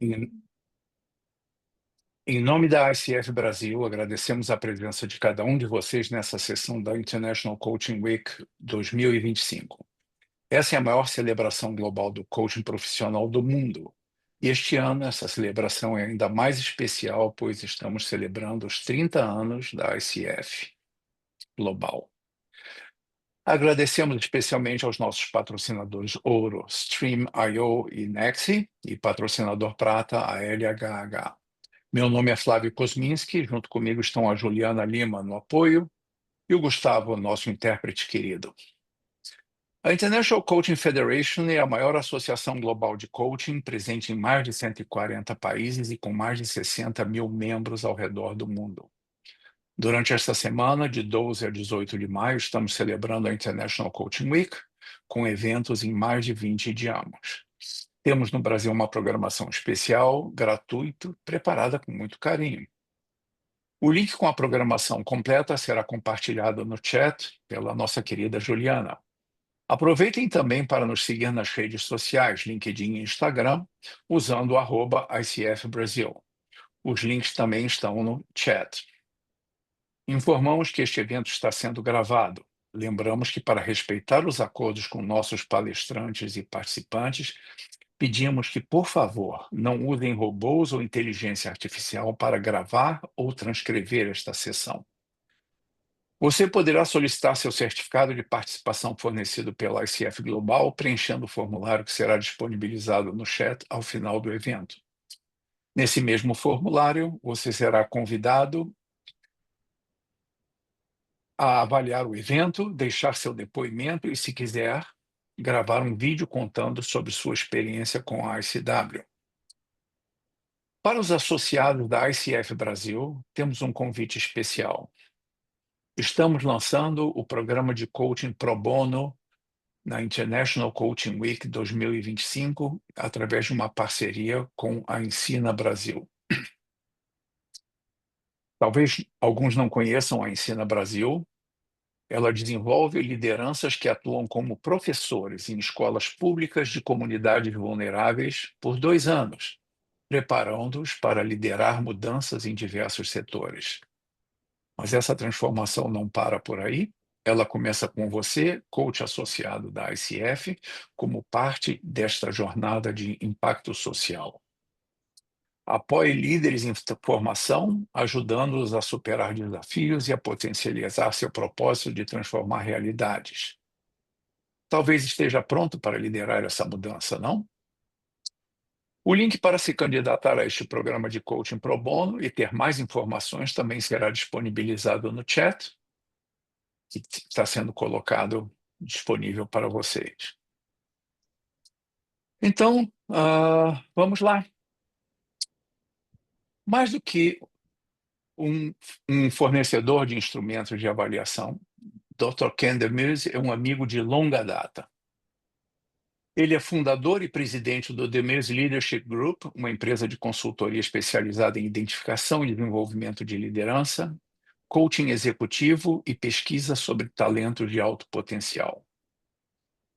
Em, em nome da ICF Brasil, agradecemos a presença de cada um de vocês nessa sessão da International Coaching Week 2025. Essa é a maior celebração global do coaching profissional do mundo. E este ano, essa celebração é ainda mais especial, pois estamos celebrando os 30 anos da ICF Global. Agradecemos especialmente aos nossos patrocinadores Ouro, Stream.io e Nexi, e patrocinador Prata, a LHH. Meu nome é Flávio Kosminski, junto comigo estão a Juliana Lima no apoio e o Gustavo, nosso intérprete querido. A International Coaching Federation é a maior associação global de coaching, presente em mais de 140 países e com mais de 60 mil membros ao redor do mundo. Durante esta semana, de 12 a 18 de maio, estamos celebrando a International Coaching Week, com eventos em mais de 20 idiomas. Temos no Brasil uma programação especial, gratuita, preparada com muito carinho. O link com a programação completa será compartilhado no chat pela nossa querida Juliana. Aproveitem também para nos seguir nas redes sociais, LinkedIn e Instagram, usando o @ICF Brasil. Os links também estão no chat. Informamos que este evento está sendo gravado. Lembramos que, para respeitar os acordos com nossos palestrantes e participantes, pedimos que, por favor, não usem robôs ou inteligência artificial para gravar ou transcrever esta sessão. Você poderá solicitar seu certificado de participação fornecido pela ICF Global, preenchendo o formulário que será disponibilizado no chat ao final do evento. Nesse mesmo formulário, você será convidado a avaliar o evento, deixar seu depoimento e, se quiser, gravar um vídeo contando sobre sua experiência com a ICW. Para os associados da ICF Brasil, temos um convite especial. Estamos lançando o programa de coaching pro bono na International Coaching Week 2025, através de uma parceria com a Ensina Brasil. Talvez alguns não conheçam a Ensina Brasil. Ela desenvolve lideranças que atuam como professores em escolas públicas de comunidades vulneráveis por 2 anos, preparando-os para liderar mudanças em diversos setores. Mas essa transformação não para por aí. Ela começa com você, coach associado da ICF, como parte desta jornada de impacto social. Apoie líderes em formação, ajudando-os a superar desafios e a potencializar seu propósito de transformar realidades. Talvez esteja pronto para liderar essa mudança, não? O link para se candidatar a este programa de coaching pro bono e ter mais informações também será disponibilizado no chat, que está sendo colocado disponível para vocês. Então, vamos lá. Mais do que um fornecedor de instrumentos de avaliação, Dr. Ken Demers é um amigo de longa data. Ele é fundador e presidente do Demers Leadership Group, uma empresa de consultoria especializada em identificação e desenvolvimento de liderança, coaching executivo e pesquisa sobre talentos de alto potencial.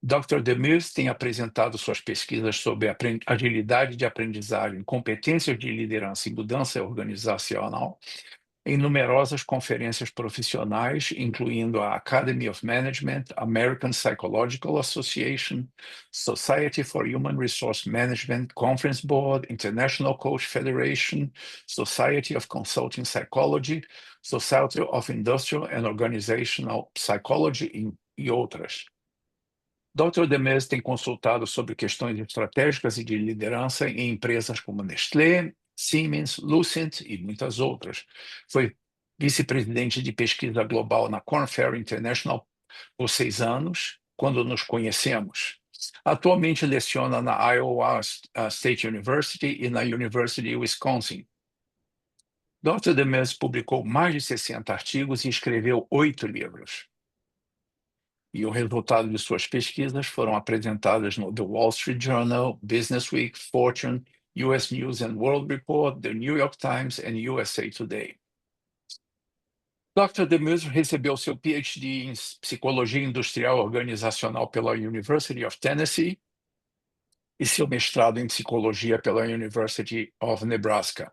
Dr. Demers tem apresentado suas pesquisas sobre agilidade de aprendizagem, competências de liderança e mudança organizacional em numerosas conferências profissionais, incluindo a Academy of Management, American Psychological Association, Society for Human Resource Management, Conference Board, International Coach Federation, Society of Consulting Psychology, Society of Industrial and Organizational Psychology e outras. Dr. Demers tem consultado sobre questões estratégicas e de liderança em empresas como Nestlé, Siemens, Lucent e muitas outras. Foi vice-presidente de pesquisa global na Korn Ferry International por 6 anos, quando nos conhecemos. Atualmente leciona na Iowa State University e na University of Wisconsin. Dr. Demers publicou mais de 60 artigos e escreveu 8 livros. E o resultado de suas pesquisas foram apresentadas no The Wall Street Journal, Business Week, Fortune, US News and World Report, The New York Times and USA Today. Dr. Demers recebeu seu PhD em Psicologia Industrial Organizacional pela University of Tennessee e seu mestrado em psicologia pela University of Nebraska.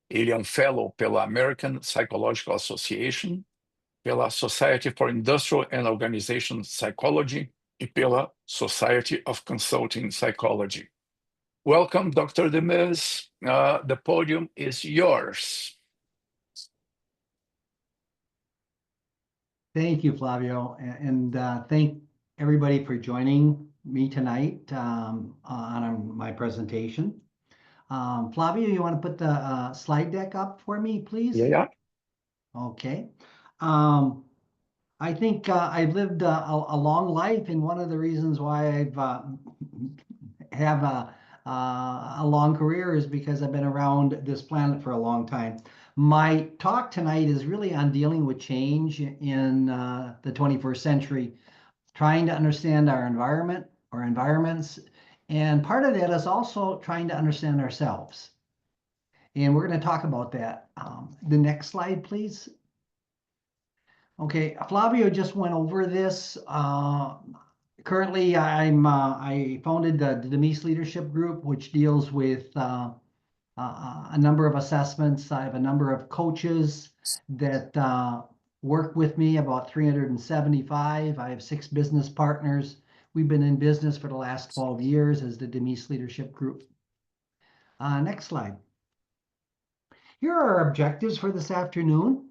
Ele é um fellow pela American Psychological Association, pela Society for Industrial and Organizational Psychology e pela Society of Consulting Psychology. Welcome, Dr. Demes. The podium is yours. Thank you, Flavio, and thank everybody for joining me tonight on my presentation. Flavio, you want to put the slide deck up for me, please? Yeah. Okay. I think I've lived a long life, and one of the reasons why I've have a long career is because I've been around this planet for a long time. My talk tonight is really on dealing with change in the 21st century, trying to understand our environment, our environments, and part of that is also trying to understand ourselves. And we're going to talk about that. The next slide, please. Okay, Flavio just went over this. Currently, I founded the Demise Leadership Group, which deals with a number of assessments. I have a number of coaches that work with me, about 375. I have 6 business partners. We've been in business for the last 12 years as the Demise Leadership Group. Next slide. Here are our objectives for this afternoon.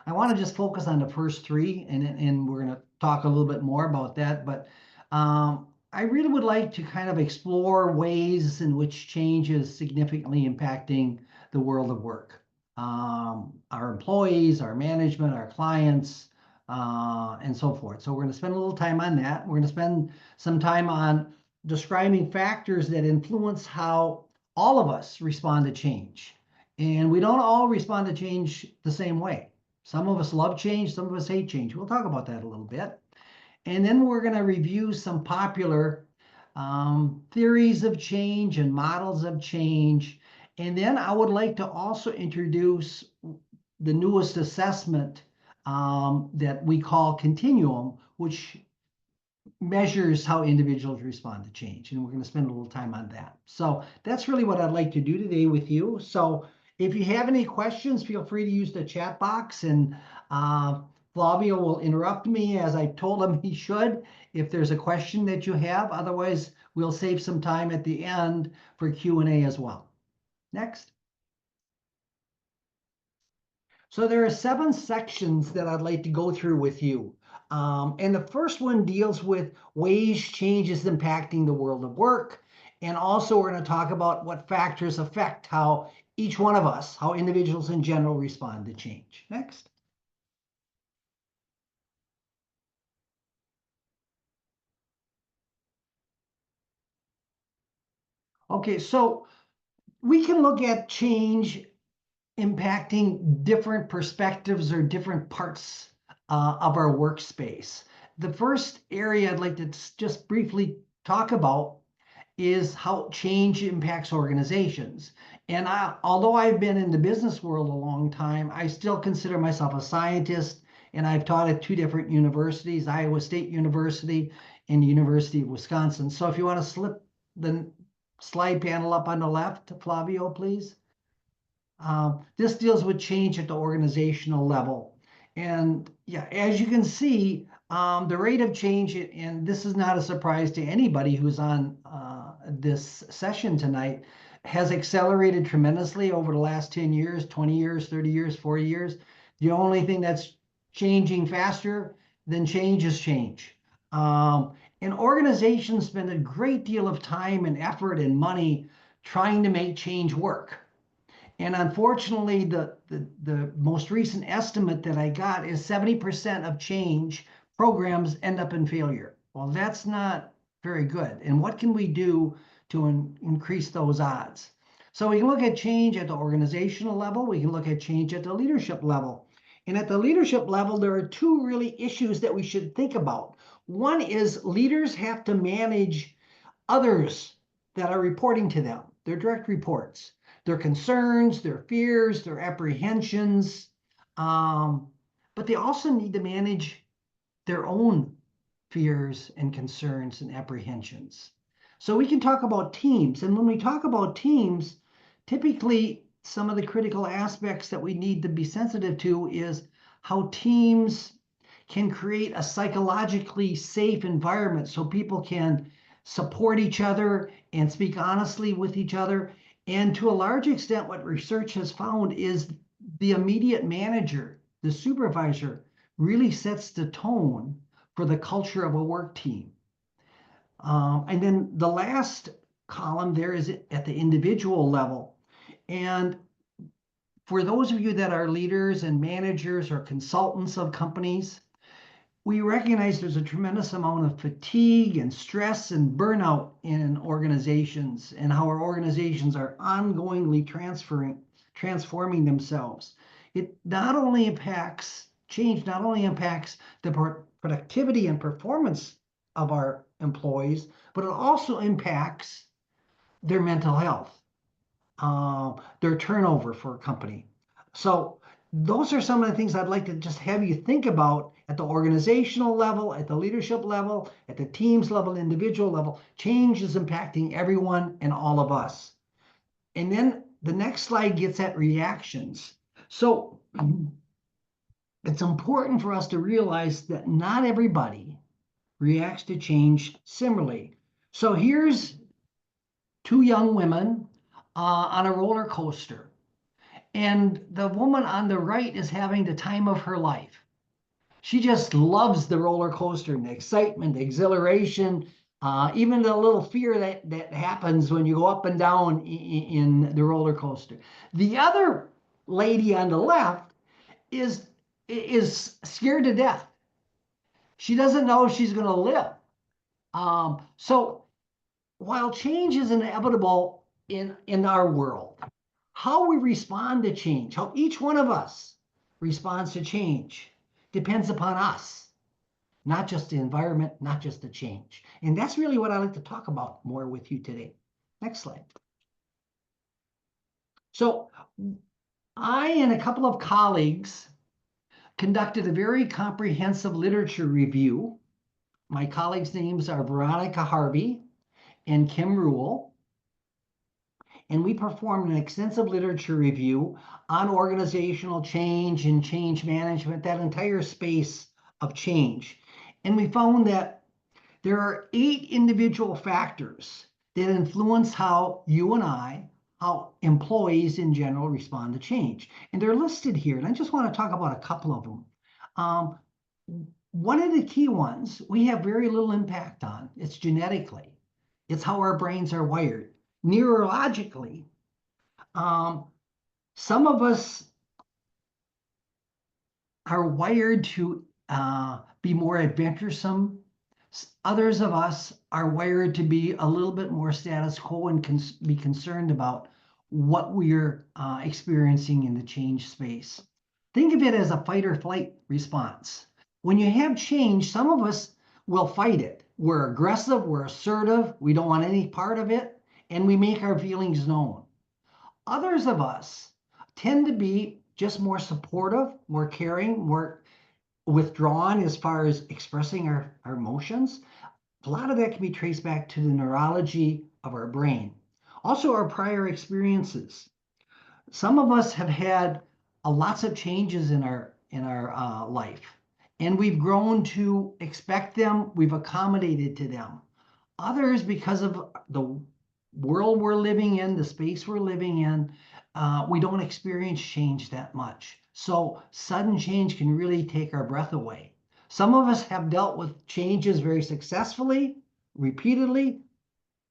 I want to just focus on the first 3, and we're going to talk a little bit more about that. But I really would like to kind of explore ways in which change is significantly impacting the world of work. Our employees, our management, our clients, and so forth. So we're going to spend a little time on that. We're going to spend some time on describing factors that influence how all of us respond to change. And we don't all respond to change the same way. Some of us love change, some of us hate change. We'll talk about that a little bit. And then we're going to review some popular theories of change and models of change. And then I would like to also introduce the newest assessment that we call Continuum, which measures how individuals respond to change. And we're going to spend a little time on that. So that's really what I'd like to do today with you. So if you have any questions, feel free to use the chat box, and Flavio will interrupt me as I told him he should if there's a question that you have. Otherwise, we'll save some time at the end for Q&A as well. Next. So there are 7 sections that I'd like to go through with you. And the first one deals with ways change is impacting the world of work. And also we're going to talk about what factors affect how each one of us, how individuals in general respond to change. Next. Okay, so we can look at change impacting different perspectives or different parts of our workspace. The first area I'd like to just briefly talk about is how change impacts organizations. And although I've been in the business world a long time, I still consider myself a scientist, and I've taught at 2 different universities, Iowa State University and the University of Wisconsin. So if you want to slip the slide panel up on the left, Flavio, please. This deals with change at the organizational level. And yeah, as you can see, the rate of change, and this is not a surprise to anybody who's on this session tonight, has accelerated tremendously over the last 10 years, 20 years, 30 years, 40 years. The only thing that's changing faster than change is change. And organizations spend a great deal of time and effort and money trying to make change work. And unfortunately, the most recent estimate that I got is 70% of change programs end up in failure. Well, that's not very good. And what can we do to increase those odds? So we can look at change at the organizational level. We can look at change at the leadership level. And at the leadership level, there are 2 really issues that we should think about. One is leaders have to manage others that are reporting to them, their direct reports, their concerns, their fears, their apprehensions, but they also need to manage their own fears and concerns and apprehensions. So we can talk about teams. And when we talk about teams, typically some of the critical aspects that we need to be sensitive to is how teams can create a psychologically safe environment so people can support each other and speak honestly with each other. And to a large extent, what research has found is the immediate manager, the supervisor, really sets the tone for the culture of a work team. And then the last column there is at the individual level. And for those of you that are leaders and managers or consultants of companies, we recognize there's a tremendous amount of fatigue and stress and burnout in organizations, and how our organizations are ongoingly transforming themselves. It not only impacts change, not only impacts the productivity and performance of our employees, but it also impacts their mental health, their turnover for a company. So those are some of the things I'd like to just have you think about at the organizational level, at the leadership level, at the teams level, individual level. Change is impacting everyone and all of us. And then the next slide gets at reactions. So it's important for us to realize that not everybody reacts to change similarly. So here's two young women on a roller coaster. And the woman on the right is having the time of her life. She just loves the roller coaster and the excitement, the exhilaration, even the little fear that happens when you go up and down in the roller coaster. The other lady on the left is scared to death. She doesn't know if she's going to live. So while change is inevitable in our world, how we respond to change, how each one of us responds to change, depends upon us, not just the environment, not just the change. And that's really what I like to talk about more with you today. Next slide. So I and a couple of colleagues conducted a very comprehensive literature review. My colleagues' names are Veronica Harvey and Kim Rule. And we performed an extensive literature review on organizational change and change management, that entire space of change. And we found that there are 8 individual factors that influence how you and I, how employees in general respond to change. And they're listed here. And I just want to talk about a couple of them. One of the key ones we have very little impact on. It's genetically. It's how our brains are wired. Neurologically, some of us are wired to be more adventuresome. Others of us are wired to be a little bit more status quo and be concerned about what we're experiencing in the change space. Think of it as a fight or flight response. When you have change, some of us will fight it. We're aggressive, we're assertive, we don't want any part of it, and we make our feelings known. Others of us tend to be just more supportive, more caring, more withdrawn as far as expressing our emotions. A lot of that can be traced back to the neurology of our brain. Also, our prior experiences. Some of us have had lots of changes in our life, and we've grown to expect them. We've accommodated to them. Others, because of the world we're living in, the space we're living in, we don't experience change that much. So sudden change can really take our breath away. Some of us have dealt with changes very successfully, repeatedly,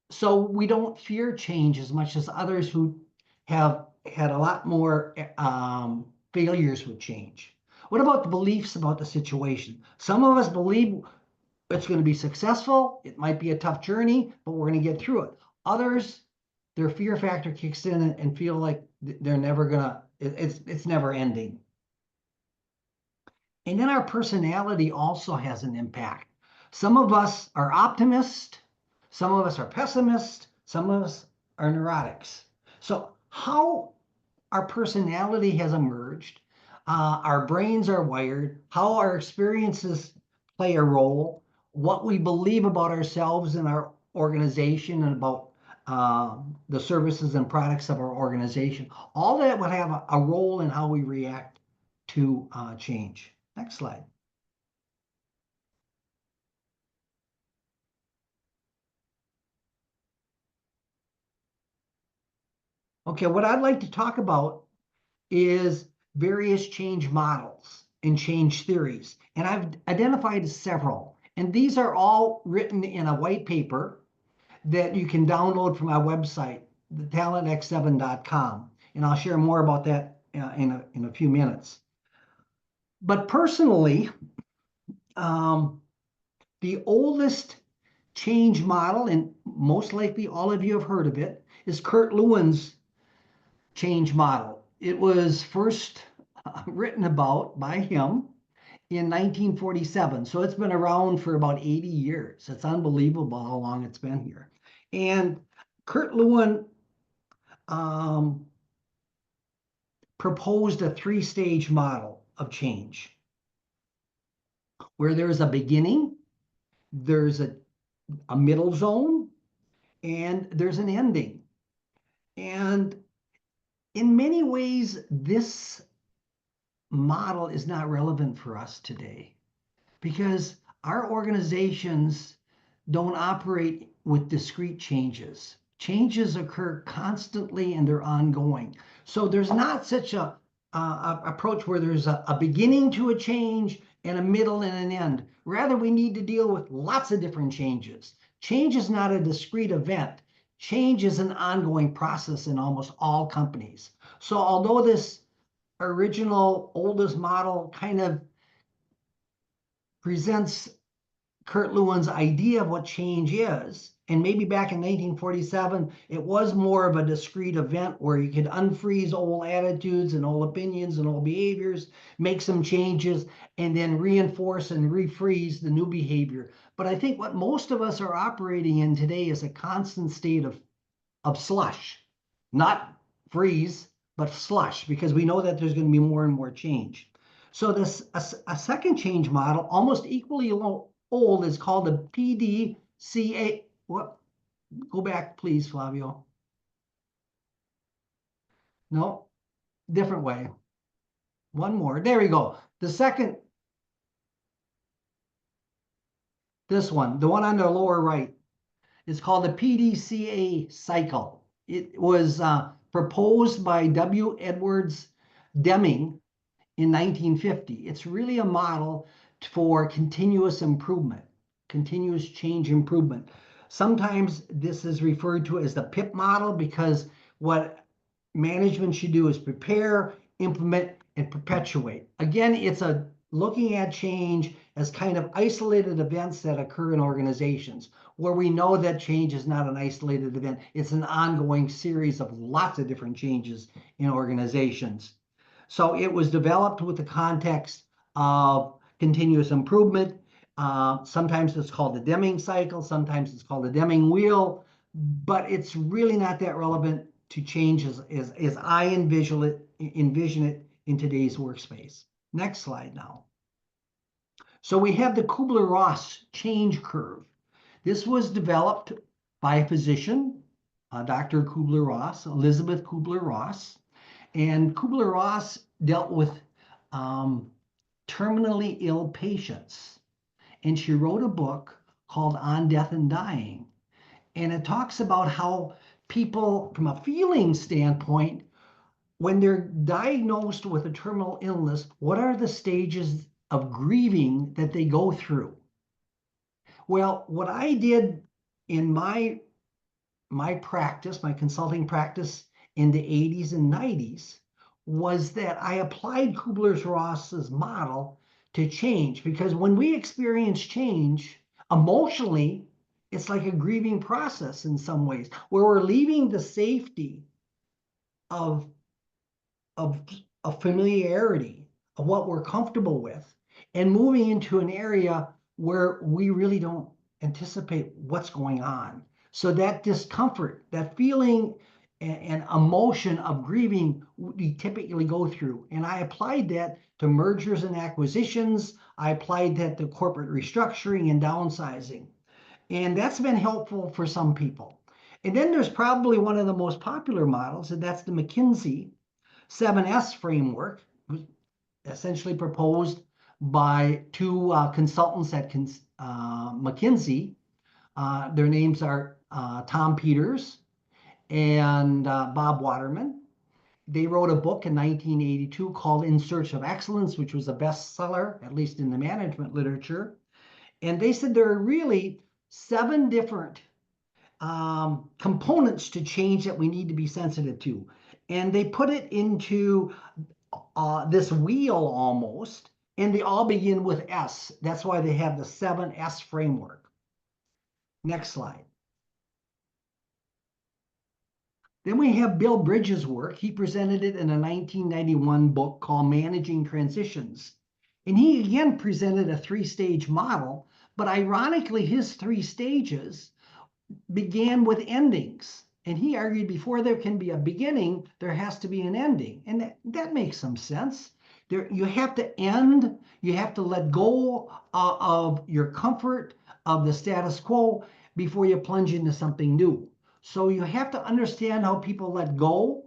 so we don't fear change as much as others who have had a lot more failures with change. What about the beliefs about the situation? Some of us believe it's going to be successful. It might be a tough journey, but we're going to get through it. Others, their fear factor kicks in and feel like they're never gonna, it's never ending. And then our personality also has an impact. Some of us are optimists, some of us are pessimists, some of us are neurotics. So how our personality has emerged, our brains are wired, how our experiences play a role, what we believe about ourselves and our organization and about the services and products of our organization. All that would have a role in how we react to change. Next slide. Okay, what I'd like to talk about is various change models and change theories. And I've identified several. And these are all written in a white paper that you can download from our website, thetalentx7.com. And I'll share more about that in a few minutes. But personally, the oldest change model, and most likely all of you have heard of it, is Kurt Lewin's change model. It was first written about by him in 1947. So it's been around for about 80 years. It's unbelievable how long it's been here. And Kurt Lewin proposed a three-stage model of change where there's a beginning, there's a middle zone, and there's an ending. And in many ways, this model is not relevant for us today because our organizations don't operate with discrete changes. Changes occur constantly and they're ongoing. So there's not such a approach where there's a beginning to a change and a middle and an end. Rather, we need to deal with lots of different changes. Change is not a discrete event. Change is an ongoing process in almost all companies. So although this original oldest model kind of presents Kurt Lewin's idea of what change is, and maybe back in 1947, it was more of a discrete event where you could unfreeze old attitudes and old opinions and old behaviors, make some changes, and then reinforce and refreeze the new behavior. But I think what most of us are operating in today is a constant state of slush, not freeze, but slush, because we know that there's going to be more and more change. So this a second change model, almost equally old, is called the PDCA. What? Go back, please, Flavio. No, different way. One more. There we go. The second, this one, the one on the lower right, is called the PDCA cycle. It was proposed by W. Edwards Deming in 1950. It's really a model for continuous improvement, continuous change improvement. Sometimes this is referred to as the PIP model because what management should do is prepare, implement, and perpetuate. Again, it's looking at change as kind of isolated events that occur in organizations where we know that change is not an isolated event. It's an ongoing series of lots of different changes in organizations. So it was developed with the context of continuous improvement. Sometimes it's called the Deming cycle. Sometimes it's called the Deming wheel. But it's really not that relevant to change as I envision it in today's workspace. Next slide now. So we have the Kubler-Ross change curve. This was developed by a physician, Dr. Kubler-Ross, Elizabeth Kubler-Ross. And Kubler-Ross dealt with terminally ill patients. And she wrote a book called On Death and Dying. And it talks about how people, from a feeling standpoint, when they're diagnosed with a terminal illness, what are the stages of grieving that they go through? Well, what I did in my practice, my consulting practice in the 80s and 90s, was that I applied Kubler-Ross's model to change, because when we experience change emotionally, it's like a grieving process in some ways, where we're leaving the safety of familiarity, of what we're comfortable with, and moving into an area where we really don't anticipate what's going on. So that discomfort, that feeling and emotion of grieving, we typically go through. And I applied that to mergers and acquisitions. I applied that to corporate restructuring and downsizing. And that's been helpful for some people. And then there's probably one of the most popular models, and that's the McKinsey 7S framework, essentially proposed by two consultants at McKinsey. Their names are Tom Peters and Bob Waterman. They wrote a book in 1982 called In Search of Excellence, which was a bestseller, at least in the management literature. And they said there are really 7 different components to change that we need to be sensitive to. And they put it into this wheel almost, and they all begin with S. That's why they have the 7S framework. Next slide. Then we have Bill Bridges' work. He presented it in a 1991 book called Managing Transitions. And he again presented a 3-stage model, but ironically, his 3 stages began with endings. And he argued before there can be a beginning, there has to be an ending. And that makes some sense. You have to end, you have to let go of your comfort of the status quo before you plunge into something new. So you have to understand how people let go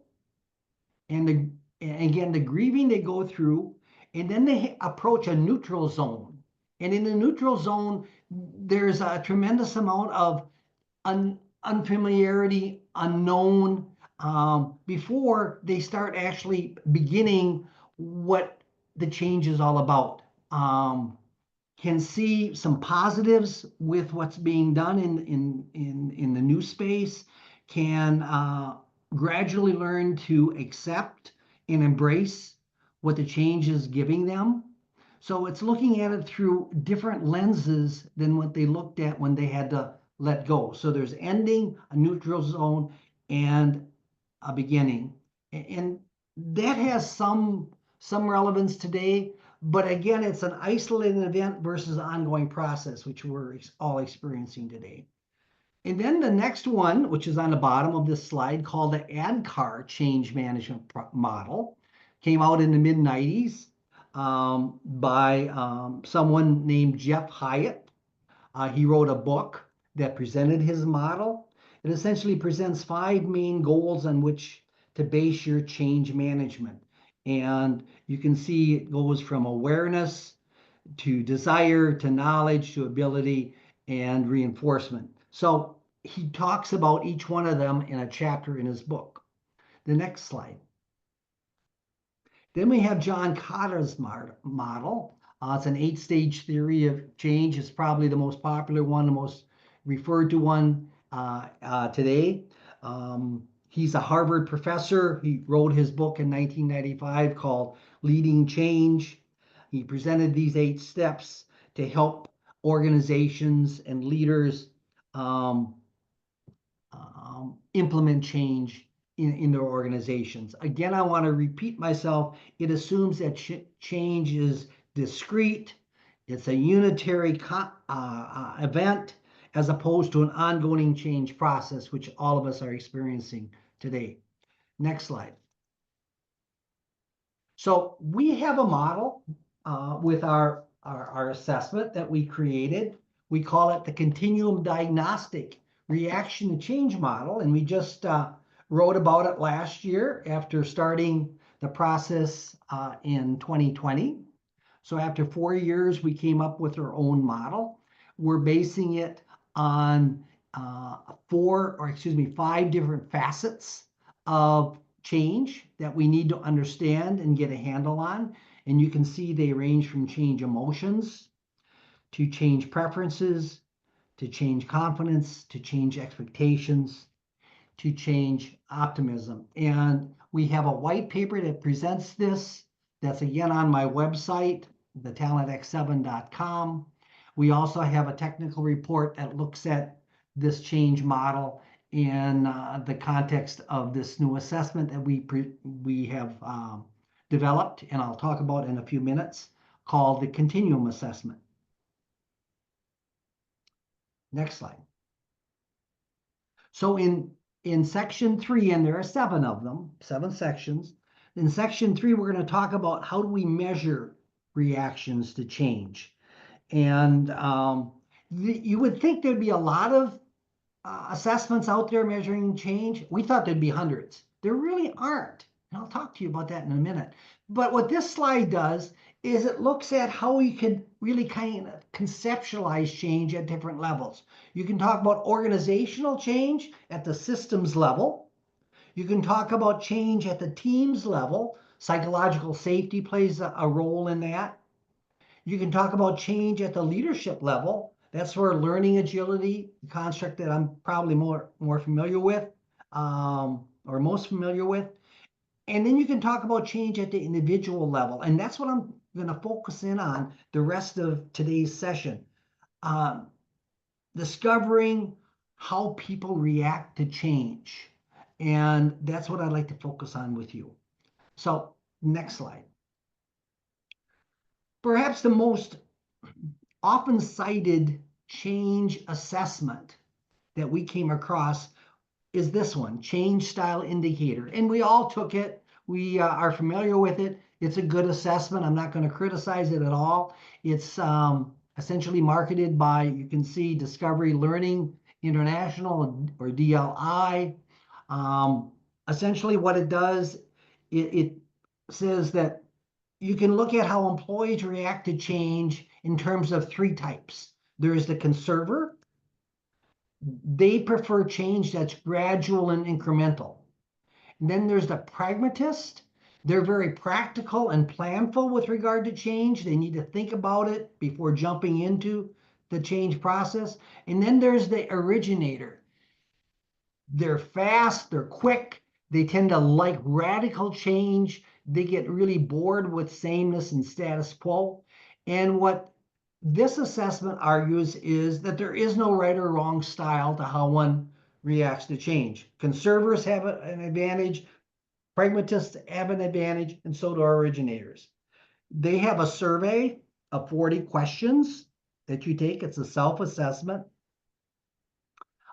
and again, the grieving they go through, and then they approach a neutral zone. And in the neutral zone, there's a tremendous amount of unfamiliarity, unknown, before they start actually beginning what the change is all about. Can see some positives with what's being done in the new space, can gradually learn to accept and embrace what the change is giving them. So it's looking at it through different lenses than what they looked at when they had to let go. So there's ending, a neutral zone, and a beginning. And that has some relevance today, but again, it's an isolated event versus an ongoing process, which we're all experiencing today. And then the next one, which is on the bottom of this slide, called the ADKAR change management model, came out in the mid-90s by someone named Jeff Hyatt. He wrote a book that presented his model. It essentially presents 5 main goals on which to base your change management. And you can see it goes from awareness to desire to knowledge to ability and reinforcement. So he talks about each one of them in a chapter in his book. The next slide. Then we have John Kotter's model. It's an 8-stage theory of change. It's probably the most popular one, the most referred to one today. He's a Harvard professor. He wrote his book in 1995 called Leading Change. He presented these 8 steps to help organizations and leaders implement change in their organizations. Again, I want to repeat myself. It assumes that change is discrete. It's a unitary event as opposed to an ongoing change process, which all of us are experiencing today. Next slide. So we have a model with our assessment that we created. We call it the Continuum Diagnostic Reaction to Change Model, and we just wrote about it last year after starting the process in 2020. So after 4 years, we came up with our own model. We're basing it on 5 different facets of change that we need to understand and get a handle on. And you can see they range from change emotions to change preferences, to change confidence, to change expectations, to change optimism. And we have a white paper that presents this. That's again on my website, thetalentx7.com. We also have a technical report that looks at this change model in the context of this new assessment that we have developed, and I'll talk about in a few minutes, called the Continuum Assessment. Next slide. So in section 3, and there are 7 of them, 7 sections. In section 3, we're going to talk about how do we measure reactions to change. And You would think there'd be a lot of assessments out there measuring change. We thought there'd be hundreds. There really aren't. And I'll talk to you about that in a minute. But what this slide does is it looks at how you can really kind of conceptualize change at different levels. You can talk about organizational change at the systems level. You can talk about change at the teams level. Psychological safety plays a role in that. You can talk about change at the leadership level. That's where learning agility, the construct that I'm probably more familiar with, or most familiar with. And then you can talk about change at the individual level. And that's what I'm going to focus in on the rest of today's session. Discovering how people react to change. And that's what I'd like to focus on with you. So next slide. Perhaps the most often cited change assessment that we came across is this one, change style indicator. And we all took it. We are familiar with it. It's a good assessment. I'm not going to criticize it at all. It's essentially marketed by, you can see, Discovery Learning International, or DLI. Essentially what it does, it says that you can look at how employees react to change in terms of three types. There's the conserver. They prefer change that's gradual and incremental. And then there's the pragmatist. They're very practical and planful with regard to change. They need to think about it before jumping into the change process. And then there's the originator. They're fast, they're quick, they tend to like radical change. They get really bored with sameness and status quo. And what this assessment argues is that there is no right or wrong style to how one reacts to change. Conservatives have an advantage, pragmatists have an advantage, and so do originators. They have a survey of 40 questions that you take. It's a self-assessment.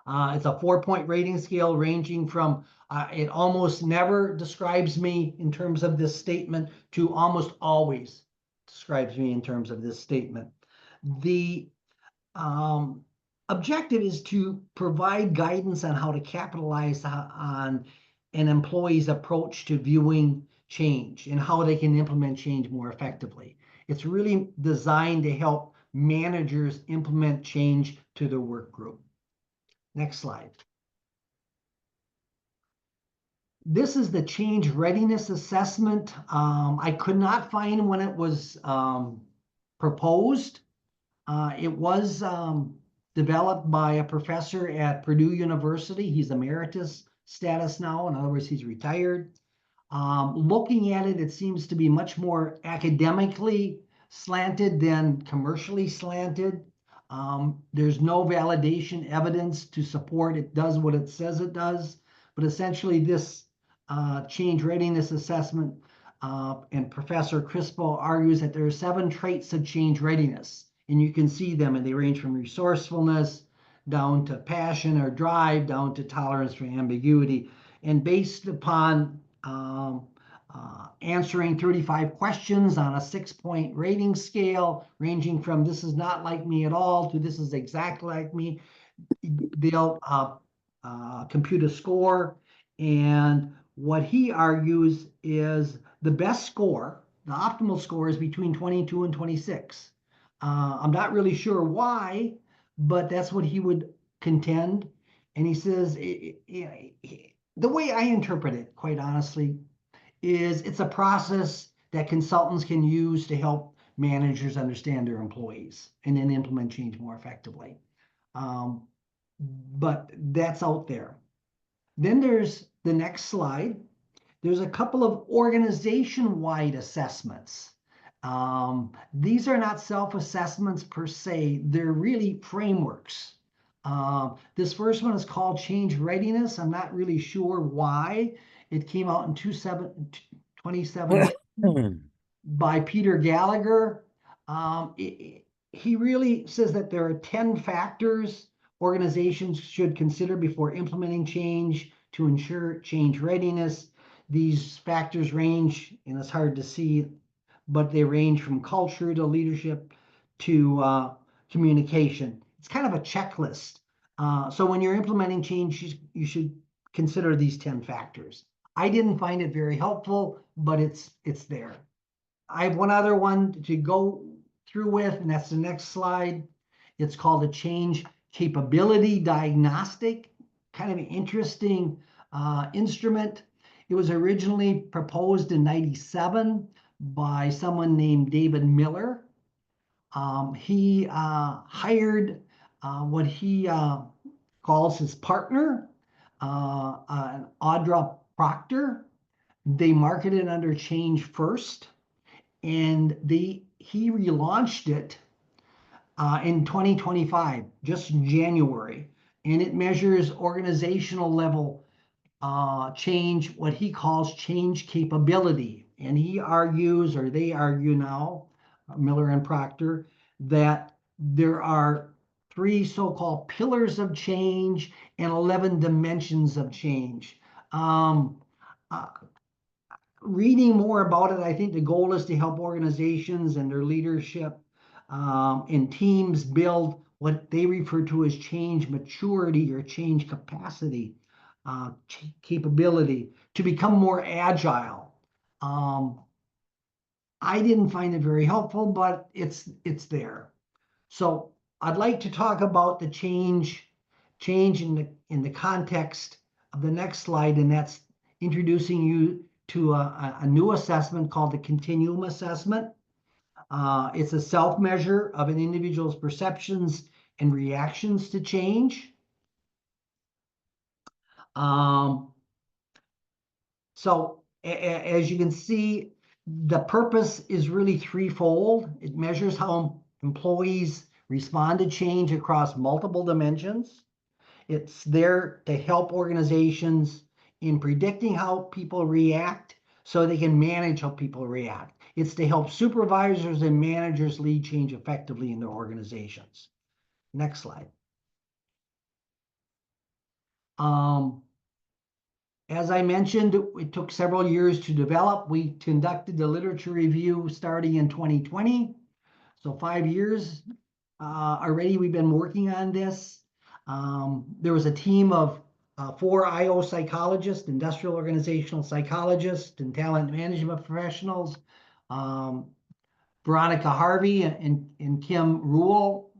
It's a 4-point rating scale ranging from it almost never describes me in terms of this statement to almost always describes me in terms of this statement. The objective is to provide guidance on how to capitalize on an employee's approach to viewing change and how they can implement change more effectively. It's really designed to help managers implement change to their work group. Next slide. This is the change readiness assessment. I could not find when it was proposed. It was developed by a professor at Purdue University. He's emeritus status now. In other words, he's retired. Looking at it, it seems to be much more academically slanted than commercially slanted. There's no validation evidence to support it does what it says it does. But essentially, this change readiness assessment, and Professor Crispo argues that there are 7 traits of change readiness. And you can see them, and they range from resourcefulness down to passion or drive, down to tolerance for ambiguity. And based upon answering 35 questions on a 6-point rating scale, ranging from this is not like me at all to this is exactly like me, they'll compute a score. And what he argues is the best score, the optimal score, is between 22 and 26. I'm not really sure why, but that's what he would contend. And he says, the way I interpret it, quite honestly, is it's a process that consultants can use to help managers understand their employees and then implement change more effectively. But that's out there. Then there's the next slide. There's a couple of organization-wide assessments. These are not self-assessments per se. They're really frameworks. This first one is called Change Readiness. I'm not really sure why. It came out in 2017 by Peter Gallagher. He really says that there are 10 factors organizations should consider before implementing change to ensure change readiness. These factors range, and it's hard to see, but they range from culture to leadership to communication. it's kind of a checklist. So when you're implementing change, you should consider these 10 factors. I didn't find it very helpful, but it's there. I have one other one to go through with, and that's the next slide. It's called a change capability diagnostic, kind of an interesting instrument. It was originally proposed in 97 by someone named David Miller. He hired what he calls his partner, Audra Proctor. They marketed under Change First, and he relaunched it in 2025, just in January, and it measures organizational level change, what he calls change capability. And he argues, or they argue now, Miller and Proctor, that there are 3 so-called pillars of change and 11 dimensions of change. Um, uh, Reading more about it, I think the goal is to help organizations and their leadership and teams build what they refer to as change maturity or change capacity, capability to become more agile. I didn't find it very helpful, but it's there. So I'd like to talk about the change in the context of the next slide, and that's introducing you to a new assessment called the continuum assessment. It's a self-measure of an individual's perceptions and reactions to change. So as you can see, the purpose is really threefold. It measures how employees respond to change across multiple dimensions. It's there to help organizations in predicting how people react so they can manage how people react. It's to help supervisors and managers lead change effectively in their organizations. Next slide. As I mentioned, it took several years to develop. We conducted the literature review starting in 2020. So 5 years already we've been working on this. There was a team of 4 IO psychologists, industrial organizational psychologists, and talent management professionals. Veronica Harvey and Kim Rule,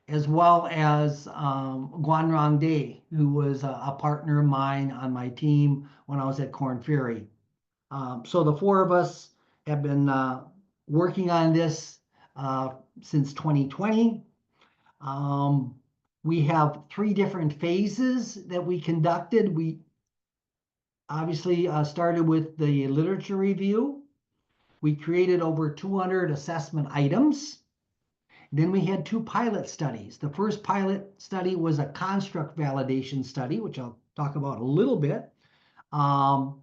as well as Guanrong Day, who was a partner of mine on my team when I was at Korn Ferry. So the 4 of us have been working on this since 2020. We have 3 different phases that we conducted. We obviously started with the literature review. We created over 200 assessment items. Then we had 2 pilot studies. The first pilot study was a construct validation study, which I'll talk about a little bit. And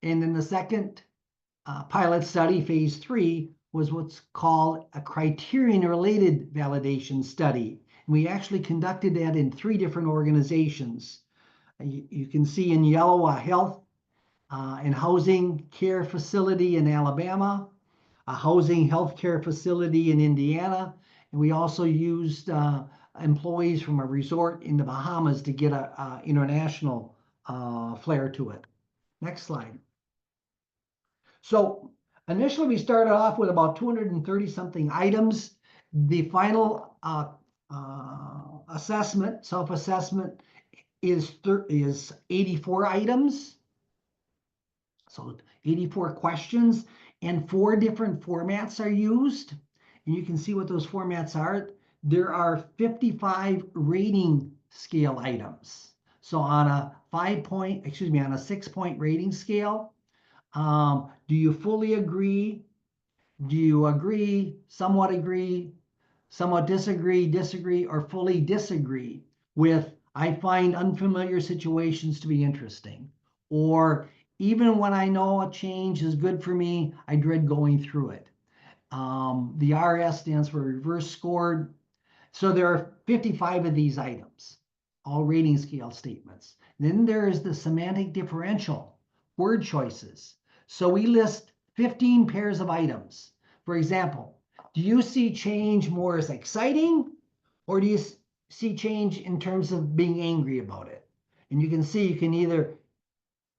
then the second pilot study, phase 3, was what's called a criterion-related validation study. And we actually conducted that in 3 different organizations. You can see in yellow a health and housing care facility in Alabama, a housing healthcare facility in Indiana, and we also used employees from a resort in the Bahamas to get a international flair to it. Next slide. So initially we started off with about 230 something items. The final assessment, self-assessment, is 84 items. So 84 questions, and 4 different formats are used. And you can see what those formats are. There are 55 rating scale items. So on a 6-point rating scale, do you fully agree? Do you agree, somewhat disagree, or fully disagree with, I find unfamiliar situations to be interesting? Or even when I know a change is good for me, I dread going through it. The RS stands for reverse scored. So there are 55 of these items, all rating scale statements. Then there is the semantic differential, word choices. So we list 15 pairs of items. For example, do you see change more as exciting Or do you see change in terms of being angry about it? And you can see you can either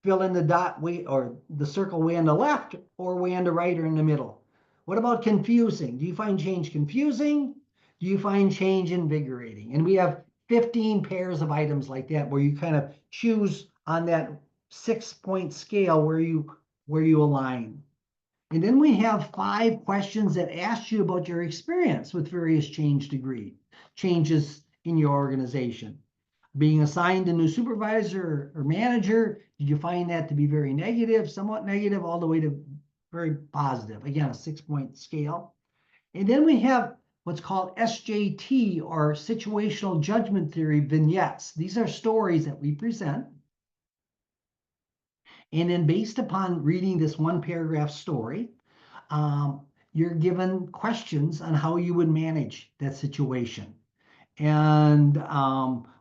fill in the dot way or the circle way on the left or way on the right or in the middle. What about confusing? Do you find change confusing? Do you find change invigorating? And we have 15 pairs of items like that where you kind of choose on that 6-point scale where you align. And then we have 5 questions that ask you about your experience with various changes in your organization. Being assigned a new supervisor or manager, did you find that to be very negative, somewhat negative, all the way to very positive? Again, a 6-point scale. And then we have what's called SJT, or situational judgment theory vignettes. These are stories that we present. And then based upon reading this 1-paragraph story, you're given questions on how you would manage that situation. And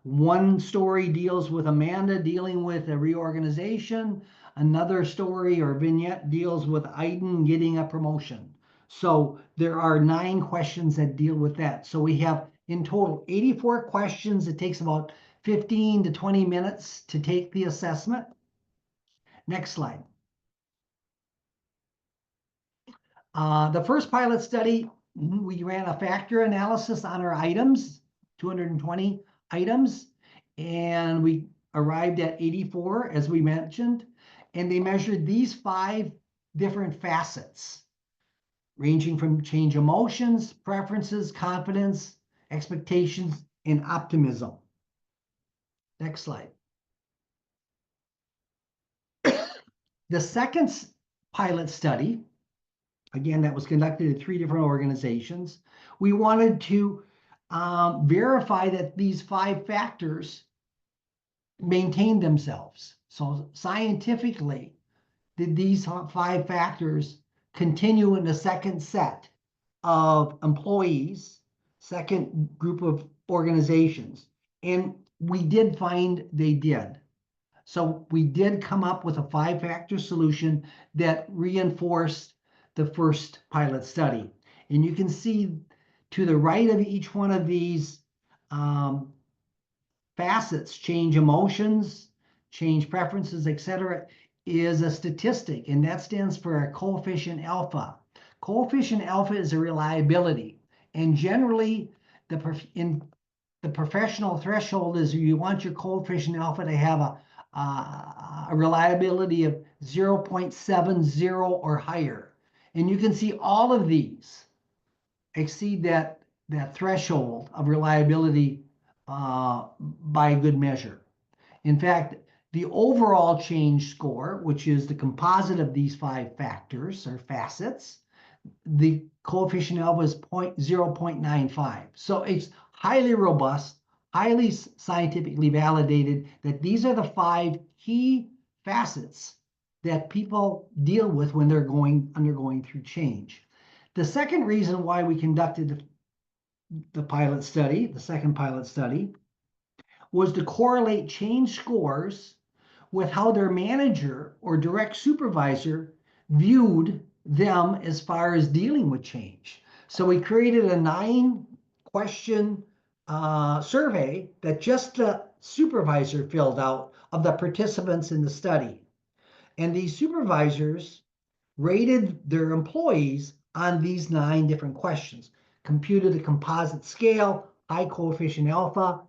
one story deals with Amanda dealing with a reorganization. Another story or vignette deals with Aiden getting a promotion. So there are 9 questions that deal with that. So we have in total 84 questions. It takes about 15 to 20 minutes to take the assessment. Next slide. The first pilot study, we ran a factor analysis on our items, 220 items, and we arrived at 84, as we mentioned, and they measured these 5 different facets, ranging from change emotions, preferences, confidence, expectations, and optimism. Next slide. The second pilot study, again, that was conducted at 3 different organizations. We wanted to verify that these 5 factors maintain themselves. So scientifically, did these 5 factors continue in the second set of employees, second group of organizations? And we did find they did. So we did come up with a 5-factor solution that reinforced the first pilot study. And you can see to the right of each one of these facets, change emotions, change preferences, etc., is a statistic, and that stands for a coefficient alpha. Coefficient alpha is a reliability, and generally in the professional threshold is you want your coefficient alpha to have a reliability of 0.70 or higher. And you can see all of these exceed that threshold of reliability by a good measure. In fact, the overall change score, which is the composite of these 5 factors or facets, the coefficient alpha is 0.95. So it's highly robust, highly scientifically validated that these are the 5 key facets that people deal with when they're undergoing through change. The second reason why we conducted the pilot study, the second pilot study, was to correlate change scores with how their manager or direct supervisor viewed them as far as dealing with change. So we created a 9-question survey that just the supervisor filled out of the participants in the study. And these supervisors rated their employees on these 9 different questions, computed a composite scale, high coefficient alpha,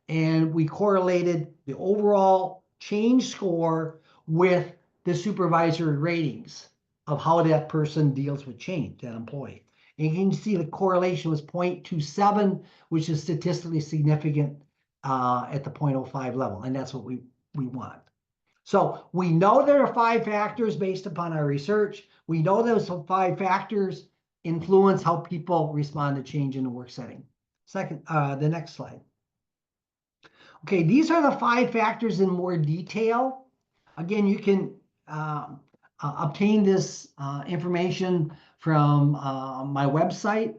and we correlated the overall change score with the supervisory ratings of how that person deals with change, that employee. And you can see the correlation was 0.27, which is statistically significant at the 0.05 level, and that's what we want. So we know there are 5 factors based upon our research. We know those 5 factors influence how people respond to change in the work setting. The next slide. Okay, these are the 5 factors in more detail. Again, you can obtain this information from my website,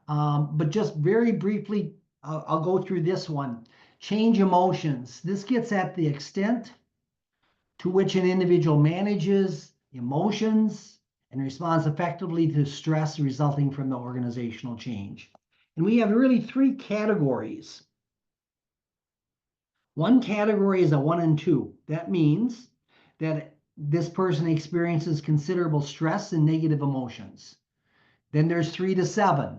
but just very briefly, I'll go through this one. Change emotions. This gets at the extent to which an individual manages emotions and responds effectively to stress resulting from the organizational change. And we have really three categories. One category is a 1 and 2. That means that this person experiences considerable stress and negative emotions. Then there's 3 to 7.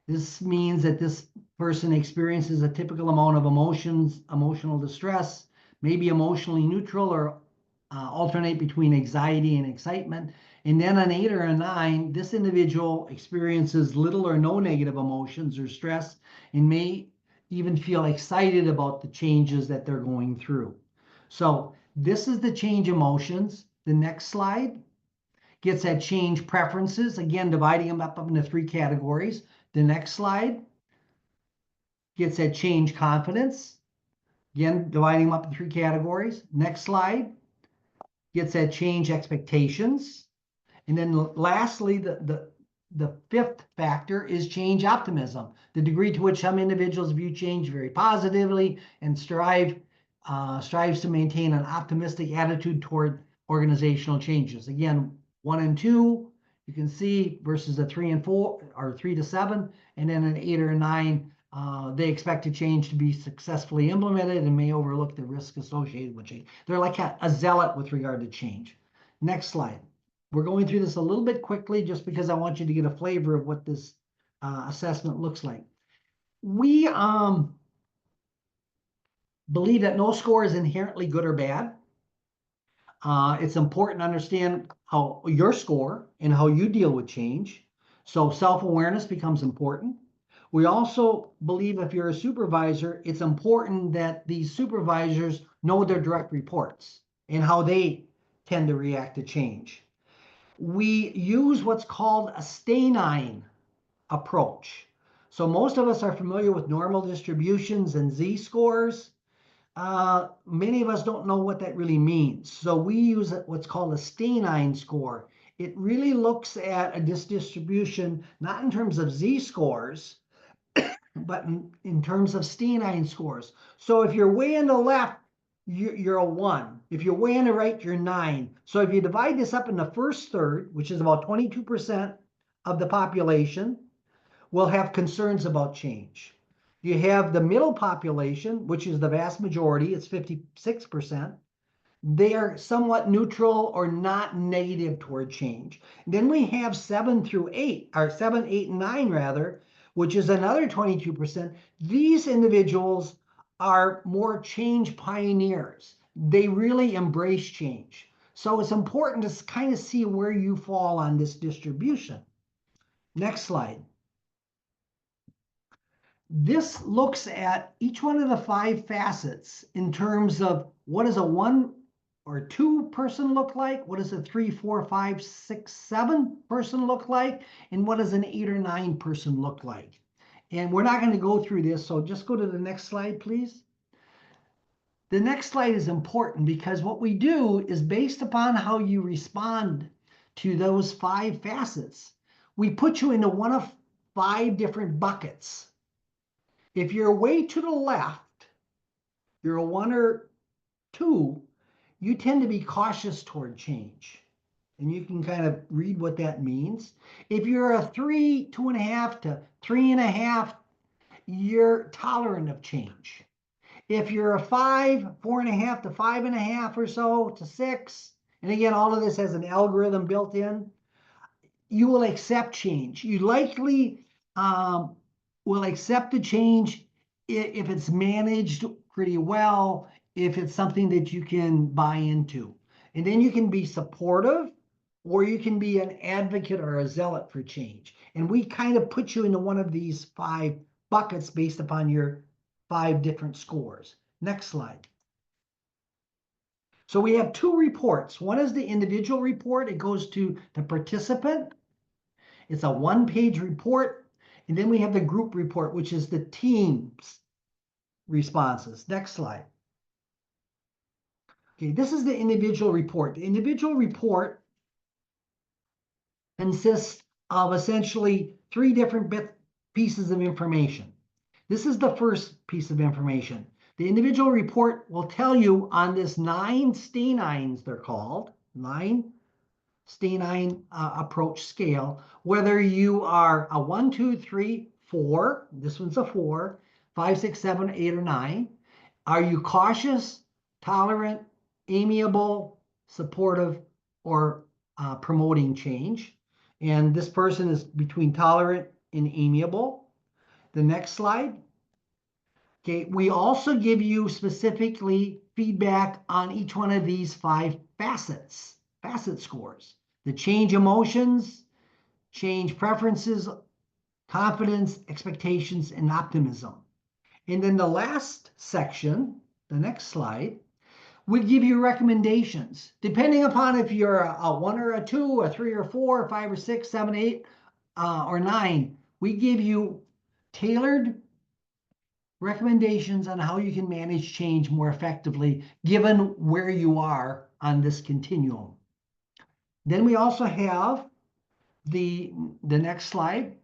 This means that this person experiences a typical amount of emotions, emotional distress, maybe emotionally neutral or alternate between anxiety and excitement. And then an 8 or a 9, this individual experiences little or no negative emotions or stress and may even feel excited about the changes that they're going through. So this is the change emotions. The next slide gets at change preferences, again, dividing them up into 3 categories. The next slide gets at change confidence, again, dividing them up into 3 categories. Next slide gets at change expectations. And then lastly, the fifth factor is change optimism, the degree to which some individuals view change very positively and strives to maintain an optimistic attitude toward organizational changes. Again, 1 and 2, you can see, versus a 3 and 4, or 3 to 7, and then an 8 or a 9, they expect a change to be successfully implemented and may overlook the risk associated with change. They're like a zealot with regard to change. Next slide. We're going through this a little bit quickly just because I want you to get a flavor of what this assessment looks like. We believe that no score is inherently good or bad. It's important to understand how your score and how you deal with change. So self-awareness becomes important. We also believe if you're a supervisor, it's important that these supervisors know their direct reports and how they tend to react to change. We use what's called a Stanine approach. So most of us are familiar with normal distributions and z-scores. Many of us don't know what that really means. So we use what's called a Stanine score. It really looks at this distribution, not in terms of z-scores, but in terms of Stanine scores. So if you're way in the left, you're a 1. If you're way in the right, you're 9. So if you divide this up in the first third, which is about 22% of the population, will have concerns about change. You have the middle population, which is the vast majority, it's 56%. They are somewhat neutral or not negative toward change. Then we have 7 through 8, or 7, 8, and 9 rather, which is another 22%. These individuals are more change pioneers. They really embrace change. So it's important to kind of see where you fall on this distribution. Next slide. This looks at each one of the 5 facets in terms of what does a 1 or 2 person look like, what does a 3, 4, 5, 6, 7 person look like, and what does an 8 or 9 person look like. And we're not going to go through this, so just go to the next slide, please. The next slide is important because what we do is based upon how you respond to those 5 facets. We put you into one of 5 different buckets. If you're way to the left, you're a 1 or 2, you tend to be cautious toward change. And you can kind of read what that means. If you're a 3, 2.5 to 3.5, you're tolerant of change. If you're a 5, 4.5 to 5.5 or so to 6, and again, all of this has an algorithm built in, you will accept change. You likely will accept the change if it's managed pretty well, if it's something that you can buy into. And then you can be supportive, or you can be an advocate or a zealot for change. And we kind of put you into one of these 5 buckets based upon your 5 different scores. Next slide. So we have 2 reports. One is the individual report. It goes to the participant. It's a 1-page report. And then we have the group report, which is the team's responses. Next slide. Okay, this is the individual report. The individual report consists of essentially 3 different pieces of information. This is the first piece of information. The individual report will tell you on this 9 Stanines, they're called, 9 Stanine approach scale, whether you are a 1, 2, 3, 4. This one's a 4. 5, 6, 7, 8, or 9. Are you cautious, tolerant, amiable, supportive, or promoting change? And this person is between tolerant and amiable. The next slide. Okay, we also give you specifically feedback on each one of these 5 facet scores. The change emotions, change preferences, confidence, expectations, and optimism. And then the last section, the next slide, we give you recommendations. Depending upon if you're a 1 or a 2, a 3 or 4, 5 or 6, 7, 8, or 9, we give you tailored recommendations on how you can manage change more effectively given where you are on this continuum. Then we also have the next slide.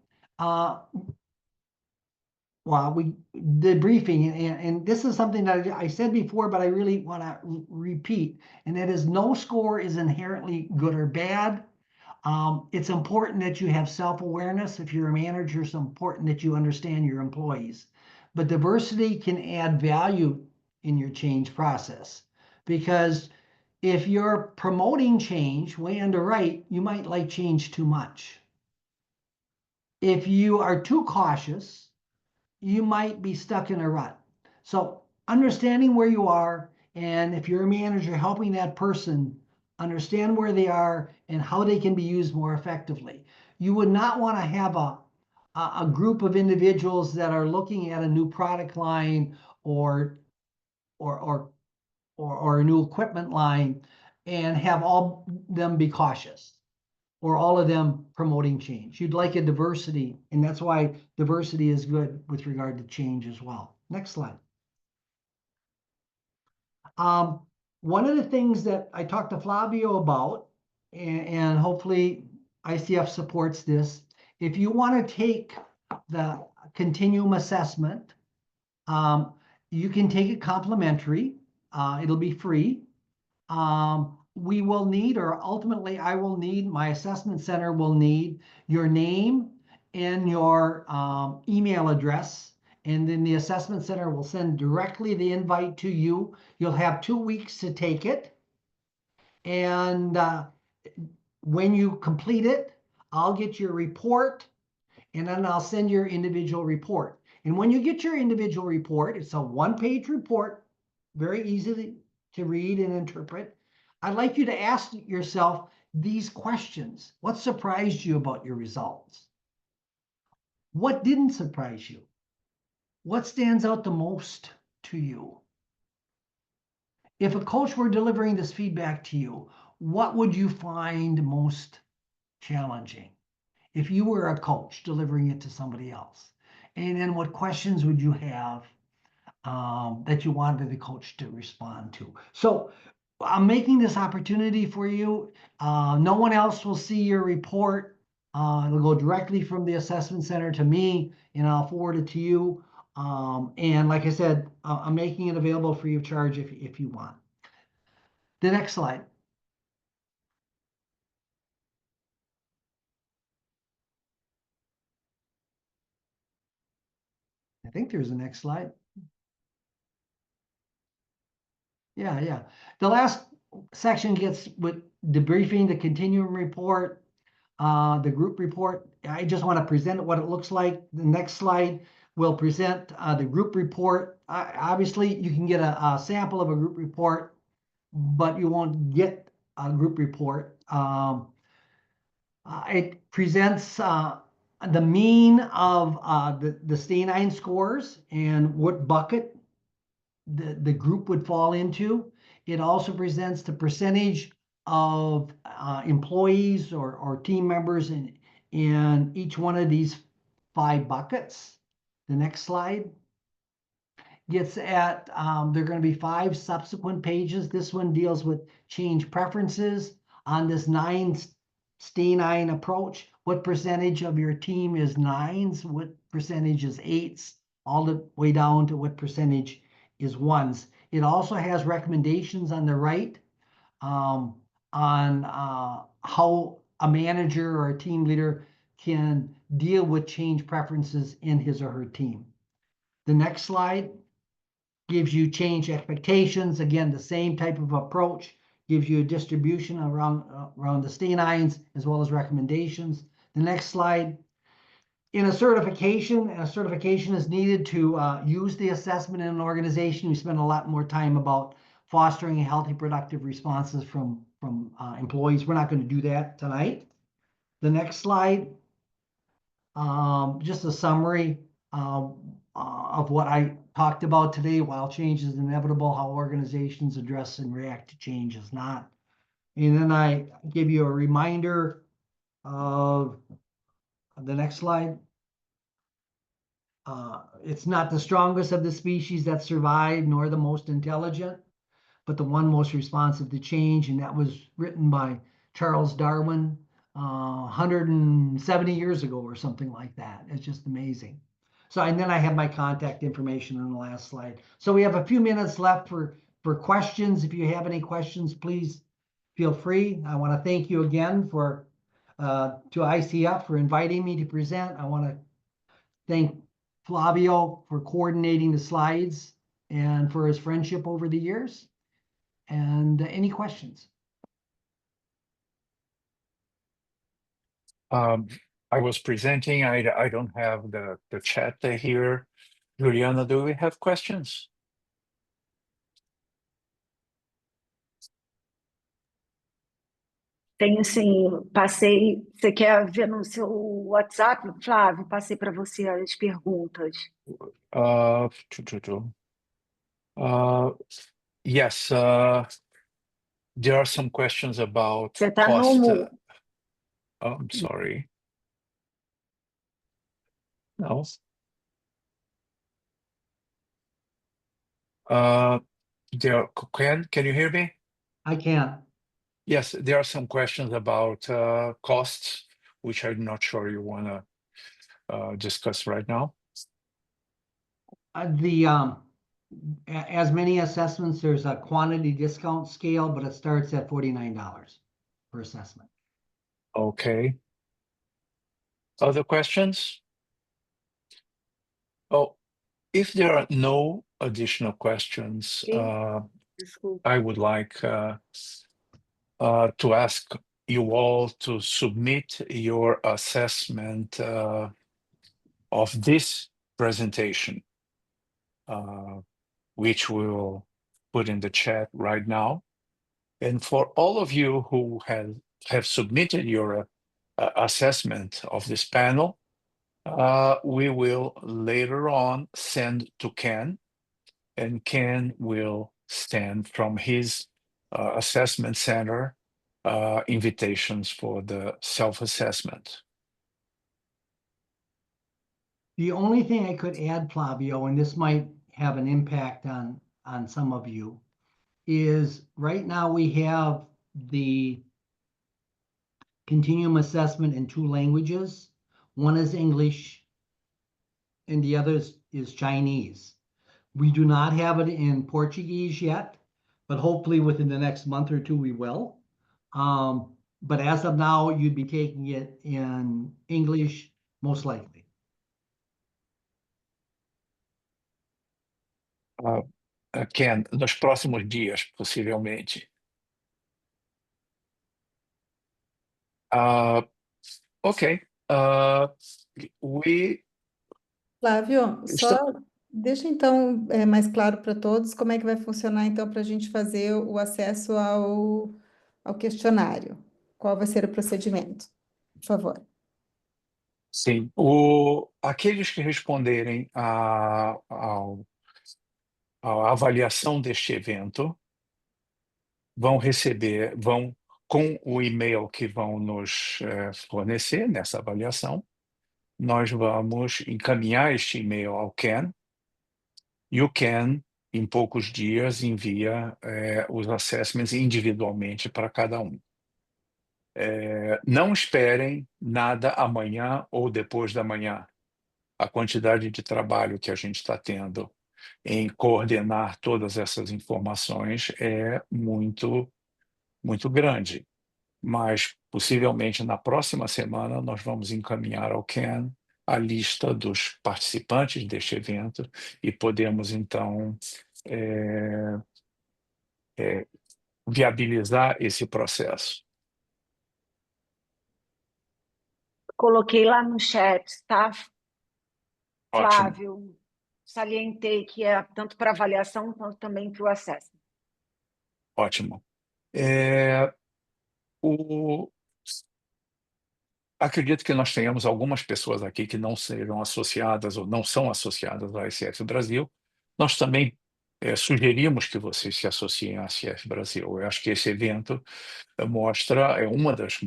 The briefing, and this is something that I said before, but I really want to repeat, and that is no score is inherently good or bad. It's important that you have self-awareness. If you're a manager, it's important that you understand your employees. But diversity can add value in your change process, because if you're promoting change way on the right, you might like change too much. If you are too cautious, you might be stuck in a rut. So understanding where you are, and if you're a manager, helping that person understand where they are and how they can be used more effectively. You would not want to have a group of individuals that are looking at a new product line or a new equipment line and have all them be cautious, or all of them promoting change. You'd like a diversity, and that's why diversity is good with regard to change as well. Next slide. One of the things that I talked to Flavio about, and hopefully ICF supports this, if you want to take the continuum assessment, you can take it complimentary. It'll be free. We will need, or ultimately I will need, my assessment center will need your name and your email address, and then the assessment center will send directly the invite to you. You'll have 2 weeks to take it, and when you complete it, I'll get your report, and then I'll send your individual report. And when you get your individual report, it's a 1-page report, very easy to read and interpret. I'd like you to ask yourself these questions. What surprised you about your results? What didn't surprise you? What stands out the most to you? If a coach were delivering this feedback to you, what would you find most challenging? If you were a coach delivering it to somebody else, and then what questions would you have that you wanted the coach to respond to? So I'm making this opportunity for you. No one else will see your report. It'll go directly from the assessment center to me, and I'll forward it to you. And like I said, I'm making it available free of charge if you want. The next slide. I think there's the next slide. Yeah. The last section gets with debriefing, the continuum report, the group report. I just want to present what it looks like. The next slide will present the group report. Obviously, you can get a sample of a group report, but you won't get a group report. It presents the mean of the STAI-9 scores and what bucket the group would fall into. It also presents the percentage of employees or team members in each one of these 5 buckets. The next slide gets at, there are going to be 5 subsequent pages. This one deals with change preferences on this STAI-9 approach. What percentage of your team is 9s? What percentage is 8s? All the way down to what percentage is 1s. It also has recommendations on the right on how a manager or a team leader can deal with change preferences in his or her team. The next slide gives you change expectations. Again, the same type of approach, gives you a distribution around the Steinions as well as recommendations. The next slide, in a certification is needed to use the assessment in an organization. We spend a lot more time about fostering healthy, productive responses from employees. We're not going to do that tonight. The next slide, just a summary of what I talked about today. While change is inevitable, how organizations address and react to change is not. And then I give you a reminder of the next slide. It's not the strongest of the species that survive, nor the most intelligent, but the one most responsive to change. And that was written by Charles Darwin 170 years ago or something like that. It's just amazing. So, and then I have my contact information on the last slide. So we have a few minutes left for questions. If you have any questions, please feel free. I want to thank you again to ICF for inviting me to present. I want to thank Flavio for coordinating the slides and for his friendship over the years. And any questions? I was presenting. I don't have the chat here. Juliana, do we have questions? Tenho sim, passei. Você quer ver no seu WhatsApp, Flávio? Passei para você as perguntas. Yes, there are some questions about Você está cost. no. Oh, I'm sorry. No. Can you hear me? I can. Yes, there are some questions about costs, which I'm not sure you want to discuss right now. As many assessments, there's a quantity discount scale, but it starts at $49 per assessment. Okay. Other questions? Oh, if there are no additional questions, Desculpa. I would like to ask you all to submit your assessment of this presentation, which we will put in the chat right now. And for all of you who have submitted your assessment of this panel, we will later on send to Ken, and Ken will send from his assessment center invitations for the self-assessment. The only thing I could add, Flavio, and this might have an impact on some of you, is right now we have the continuum assessment in 2 languages. One is English and the other is Chinese. We do not have it in Portuguese yet, but hopefully within the next month or 2 we will. But as of now, you'd be taking it in English, most likely. Ken, nos próximos dias, possivelmente. Okay. Flávio, só deixa então mais claro para todos como é que vai funcionar então para a gente fazer o acesso ao questionário. Qual vai ser o procedimento? Por favor. Sim. Aqueles que responderem à avaliação deste evento vão receber, com o e-mail que vão nos fornecer nessa avaliação, nós vamos encaminhar este e-mail ao Ken, e o Ken, em poucos dias, envia os assessments individualmente para cada um. Não esperem nada amanhã ou depois da manhã. A quantidade de trabalho que a gente está tendo em coordenar todas essas informações é muito, muito grande. mas possivelmente na próxima semana nós vamos encaminhar ao Ken a lista dos participantes deste evento e podemos, então, viabilizar esse processo. Coloquei lá no chat, tá, Ótimo, Flávio? Salientei que é tanto para avaliação quanto também para o acesso. ótimo. O... Acredito que nós tenhamos algumas pessoas aqui que não sejam associadas ou não são associadas ao ICF Brasil. Nós também sugerimos que vocês se associem ao ICF Brasil. Eu acho que esse evento é uma das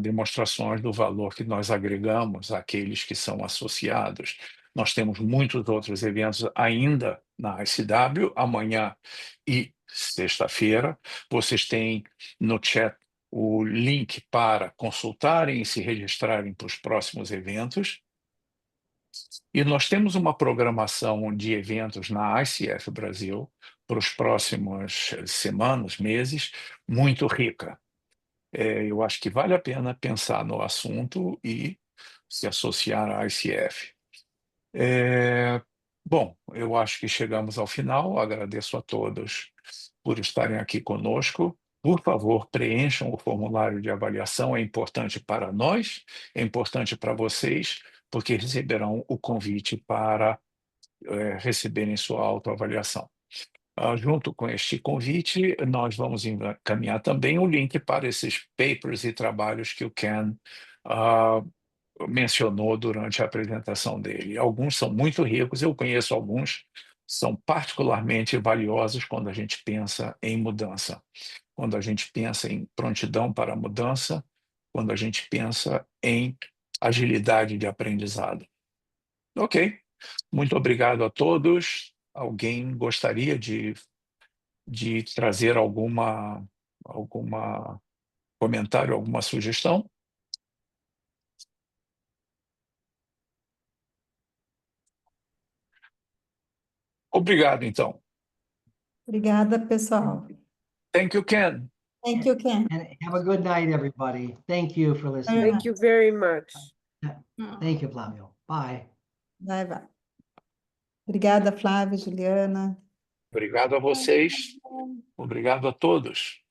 demonstrações do valor que nós agregamos àqueles que são associados. Nós temos muitos outros eventos ainda na ICW, amanhã e sexta-feira. Vocês têm no chat o link para consultarem e se registrarem para os próximos eventos. E nós temos uma programação de eventos na ICF Brasil para os próximos semanas, meses, muito rica. Eu acho que vale a pena pensar no assunto e se associar à ICF. Bom, eu acho que chegamos ao final. Agradeço a todos por estarem aqui conosco. Por favor, preencham o formulário de avaliação. É importante para nós, é importante para vocês, porque receberão o convite para receberem sua autoavaliação. Junto com este convite, nós vamos encaminhar também o link para esses papers e trabalhos que o Ken mencionou durante a apresentação dele. Alguns são muito ricos, eu conheço alguns, são particularmente valiosos quando a gente pensa em mudança, quando a gente pensa em prontidão para a mudança, quando a gente pensa em agilidade de aprendizado. Ok, muito obrigado a todos. Alguém gostaria de trazer alguma comentário, alguma sugestão? Obrigado, então. Obrigada, pessoal. Thank you, Ken. Thank you, Ken. And have a good night, everybody. Thank you for listening. Thank you very much. Thank you, Flavio. Bye. Vai, vai. Obrigada, Flávia, Juliana. Obrigado a vocês. Obrigado a todos.